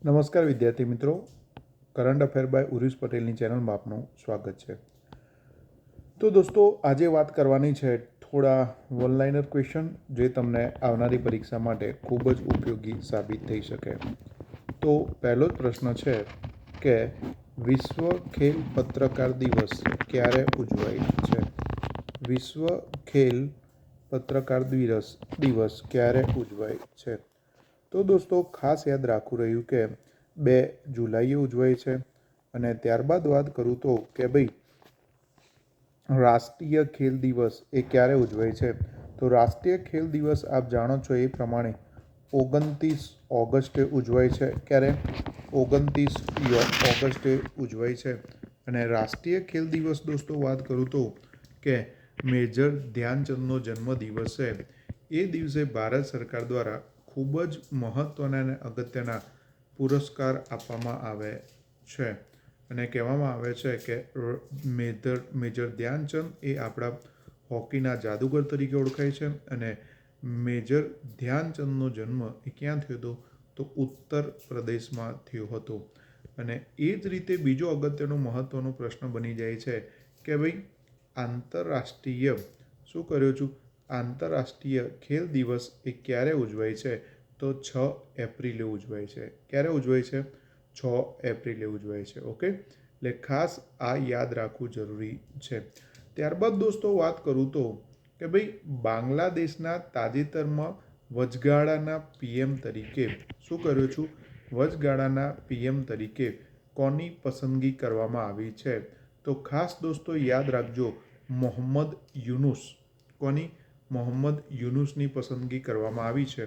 નમસ્કાર વિદ્યાર્થી મિત્રો, કરંટ અફેર બાય ઉર્વિશ પટેલની ચેનલમાં આપનું સ્વાગત છે. તો દોસ્તો, આજે વાત કરવાની છે થોડા વન લાઇનર ક્વેશ્ચન જે તમને આવનારી પરીક્ષા માટે ખૂબ જ ઉપયોગી સાબિત થઈ શકે. તો પહેલો જ પ્રશ્ન છે કે વિશ્વ ખેલ પત્રકાર દિવસ ક્યારે ઉજવાય છે? વિશ્વ ખેલ પત્રકાર દિવસ ક્યારે ઉજવાય છે? તો દોસ્તો, ખાસ યાદ રાખવું રહ્યું કે 2 જુલાઈએ ઉજવાય છે. અને ત્યારબાદ વાત કરું તો કે ભાઈ રાષ્ટ્રીય ખેલ દિવસ એ ક્યારે ઉજવાય છે? તો રાષ્ટ્રીય ખેલ દિવસ આપ જાણો છો એ પ્રમાણે 29 ઓગસ્ટે ઉજવાય છે. ક્યારે? 29 ઓગસ્ટે ઉજવાય છે. અને રાષ્ટ્રીય ખેલ દિવસ દોસ્તો વાત કરું તો કે મેજર ધ્યાનચંદનો જન્મદિવસ છે. એ દિવસે ભારત સરકાર દ્વારા ખૂબ જ મહત્ત્વના અને અગત્યના પુરસ્કાર આપવામાં આવે છે. અને કહેવામાં આવે છે કે મેજર ધ્યાનચંદ એ આપણા હોકીના જાદુગર તરીકે ઓળખાય છે. અને મેજર ધ્યાનચંદનો જન્મ એ ક્યાં થયો હતો? તો ઉત્તર પ્રદેશમાં થયો હતો. અને એ જ રીતે બીજો અગત્યનો મહત્ત્વનો પ્રશ્ન બની જાય છે કે ભાઈ આંતરરાષ્ટ્રીય શું કર્યો છું? આંતરરાષ્ટ્રીય ખેલ દિવસ એ ક્યારે ઉજવાય છે? તો 6 એપ્રિલે ઉજવાય છે. ક્યારે ઉજવાય છે? 6 એપ્રિલે ઉજવાય છે. ઓકે, એટલે ખાસ આ યાદ રાખવું જરૂરી છે. ત્યારબાદ દોસ્તો વાત કરું તો કે ભાઈ બાંગ્લાદેશના તાજેતરમાં વચગાળાના પીએમ તરીકે શું કર્યું છું? વચગાળાના પીએમ તરીકે કોની પસંદગી કરવામાં આવી છે? તો ખાસ દોસ્તો યાદ રાખજો, મોહમ્મદ યુનુસ. કોની? મોહમ્મદ યુનુસની પસંદગી કરવામાં આવી છે.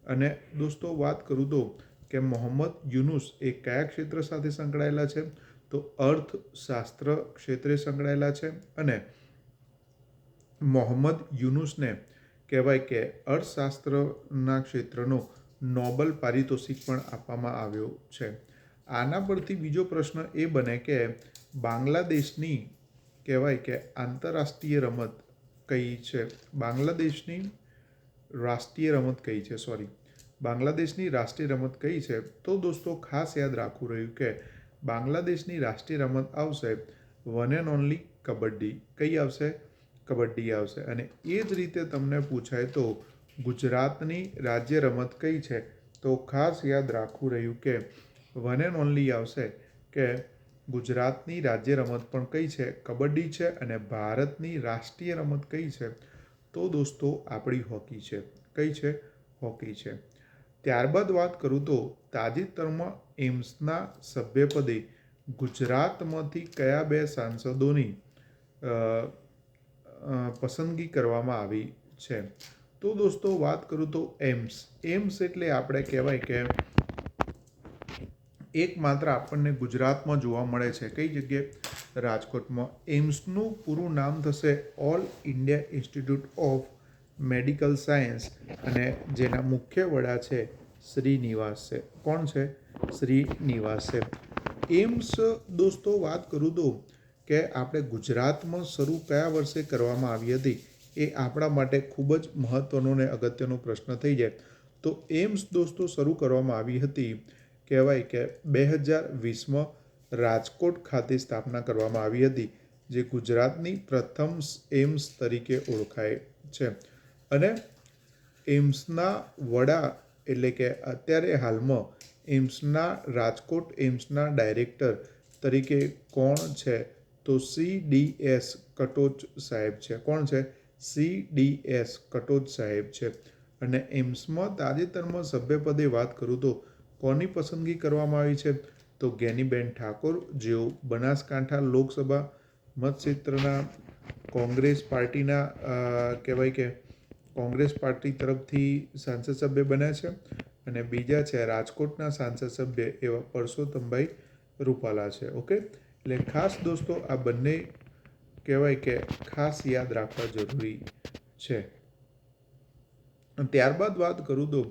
અને દોસ્તો વાત કરું તો કે મોહમ્મદ યુનુસ એ કયા ક્ષેત્ર સાથે સંકળાયેલા છે? તો અર્થશાસ્ત્ર ક્ષેત્રે સંકળાયેલા છે. અને મોહમ્મદ યુનુસને કહેવાય કે અર્થશાસ્ત્રના ક્ષેત્રનો નોબલ પારિતોષિક પણ આપવામાં આવ્યો છે. આના પરથી બીજો પ્રશ્ન એ બને કે બાંગ્લાદેશની કહેવાય કે આંતરરાષ્ટ્રીય રમત કઈ છે? બાંગ્લાદેશની રાષ્ટ્રીય રમત કઈ છે? બાંગ્લાદેશની રાષ્ટ્રીય રમત કઈ છે? તો દોસ્તો ખાસ યાદ રાખવું રહ્યું કે બાંગ્લાદેશની રાષ્ટ્રીય રમત આવશે વન એન્ડ ઓનલી કબડ્ડી. કઈ આવશે? કબડ્ડી આવશે. અને એ જ રીતે તમને પૂછાય તો ગુજરાતની રાજ્ય રમત કઈ છે? તો ખાસ યાદ રાખવું રહ્યું કે વન એન્ડ ઓનલી આવશે કે ગુજરાતની રાજ્ય રમત પણ કઈ છે? કબડ્ડી છે. અને ભારતની રાષ્ટ્રીય રમત કઈ છે? તો દોસ્તો આપણી હોકી છે. કઈ છે? હોકી છે. ત્યારબાદ વાત કરું તો તાજેતરમાં એમ્સના સભ્યપદે ગુજરાતમાંથી કયા 2 સાંસદોની પસંદગી કરવામાં આવી છે? તો દોસ્તો વાત કરું તો એમ્સ એટલે આપણે કહેવાય કે એકમાત્ર આપણને ગુજરાતમાં જોવા મળે છે. કઈ જગ્યાએ? રાજકોટમાં. એમ્સનું પૂરું નામ થશે all India institute of medical science. અને જેના મુખ્ય વડા છે શ્રીનિવાસ છે. કોણ છે? શ્રીનિવાસ છે. એમ્સ દોસ્તો વાત કરું તો કે આપણે ગુજરાતમાં શરૂ કયા વર્ષે કરવામાં આવી હતી એ આપણા માટે ખૂબ જ મહત્ત્વનો અને અગત્યનો પ્રશ્ન થઈ જાય. તો એમ્સ દોસ્તો શરૂ કરવામાં આવી હતી કહેવાય કે 2020માં રાજકોટ ખાતે સ્થાપના કરવામાં આવી હતી, જે ગુજરાતની પ્રથમ એમ્સ તરીકે ઓળખાય છે. અને એમ્સના વડા એટલે કે અત્યારે હાલમાં રાજકોટ એમ્સના ડાયરેક્ટર તરીકે કોણ છે? તો CDS કટોચ સાહેબ છે. કોણ છે? CDS કટોચ સાહેબ છે. અને એમ્સમાં તાજેતરમાં સભ્યપદે વાત કરું તો કોની પસંદગી કરવામાં આવી છે? તો ગેનીબેન ઠાકોર, જેઓ બનાસકાંઠા લોકસભા મતક્ષેત્રના કોંગ્રેસ પાર્ટીના કહેવાય કે કોંગ્રેસ પાર્ટી તરફથી સાંસદ સભ્ય બન્યા છે. અને બીજા છે રાજકોટના સાંસદ સભ્ય એવા પરસોત્તમભાઈ રૂપાલા છે. ઓકે, એટલે ખાસ દોસ્તો આ બંને કહેવાય કે ખાસ યાદ રાખવા જરૂરી છે. ત્યારબાદ વાત કરું તો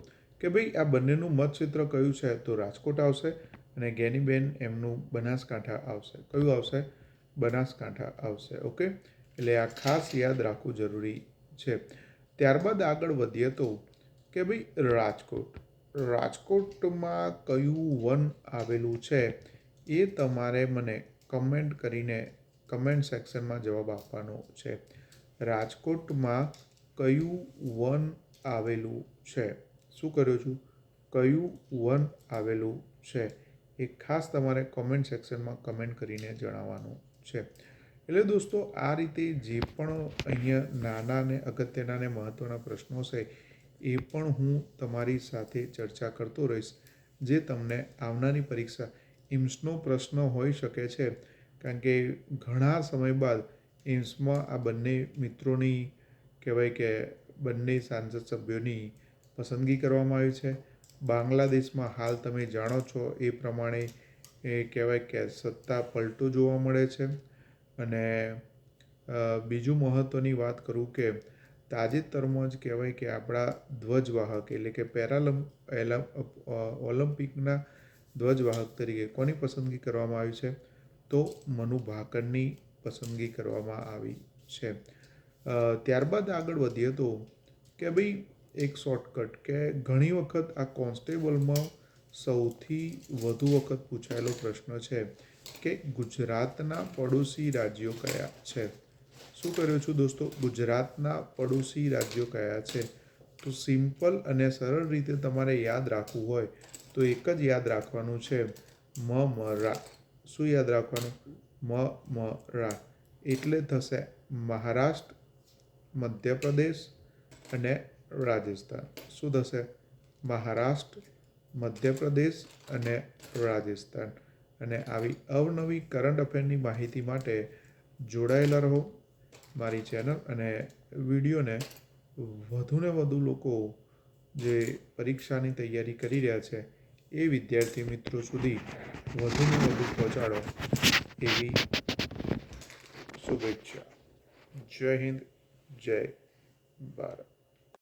કે ભાઈ આ બંનેનું મતક્ષેત્ર કયું છે? તો રાજકોટ આવશે. અને ગેનીબેન એમનું બનાસકાંઠા આવશે. કયું આવશે? બનાસકાંઠા આવશે. ઓકે, એટલે આ ખાસ યાદ રાખવું જરૂરી છે. ત્યારબાદ આગળ વધીએ તો કે ભાઈ રાજકોટ. રાજકોટમાં કયું વન આવેલું છે એ તમારે મને કમેન્ટ કરીને કમેન્ટ સેક્શનમાં જવાબ આપવાનો છે. રાજકોટમાં કયું વન આવેલું છે? શું કર્યું છું? કયું વન આવેલું છે એ ખાસ તમારે કોમેન્ટ સેક્શનમાં કમેન્ટ કરીને જણાવવાનું છે. એટલે દોસ્તો આ રીતે જે પણ અહીંયા નાના અને અગત્યના અને મહત્ત્વના પ્રશ્નો છે એ પણ હું તમારી સાથે ચર્ચા કરતો રહીશ, જે તમને આવનારી પરીક્ષા એમ્સનો પ્રશ્ન હોઈ શકે છે. કારણ કે ઘણા સમય બાદ એમ્સમાં આ બંને મિત્રોની કહેવાય કે બંને સાંસદ સભ્યોની પસંદગી કરવામાં આવી છે. બાંગ્લાદેશમાં હાલ તમે જાણો છો એ પ્રમાણે એ કહેવાય કે સત્તા પલટો જોવા મળે છે. અને બીજું મહત્ત્વની વાત કરું કે તાજેતરમાં જ કહેવાય કે આપણા ધ્વજવાહક એટલે કે ઓલિમ્પિકના ધ્વજવાહક તરીકે કોની પસંદગી કરવામાં આવી છે? તો મનુ ભાકરની પસંદગી કરવામાં આવી છે. ત્યારબાદ આગળ વધીએ તો કે ભાઈ એક શોર્ટકટ કે ઘણી વખત આ કોન્સ્ટેબલમાં સૌથી વધુ વખત પૂછાયેલો પ્રશ્ન છે કે ગુજરાતના પડોશી રાજ્યો કયા છે? શું કર્યું છું દોસ્તો? ગુજરાતના પડોશી રાજ્યો કયા છે? તો સિમ્પલ અને સરળ રીતે તમારે યાદ રાખવું હોય તો એક જ યાદ રાખવાનું છે, રા. શું યાદ રાખવાનું? રા. એટલે થશે મહારાષ્ટ્ર, મધ્યપ્રદેશ અને રાજસ્થાન. શું થશે? મહારાષ્ટ્ર, મધ્યપ્રદેશ અને રાજસ્થાન. અને આવી અવનવી કરંટ અફેરની માહિતી માટે જોડાયેલા રહો મારી ચેનલ, અને વિડીયોને વધુને વધુ લોકો જે પરીક્ષાની તૈયારી કરી રહ્યા છે એ વિદ્યાર્થી મિત્રો સુધી વધુને વધુ પહોંચાડો એવી શુભેચ્છા. જય હિન્દ, જય ભારત.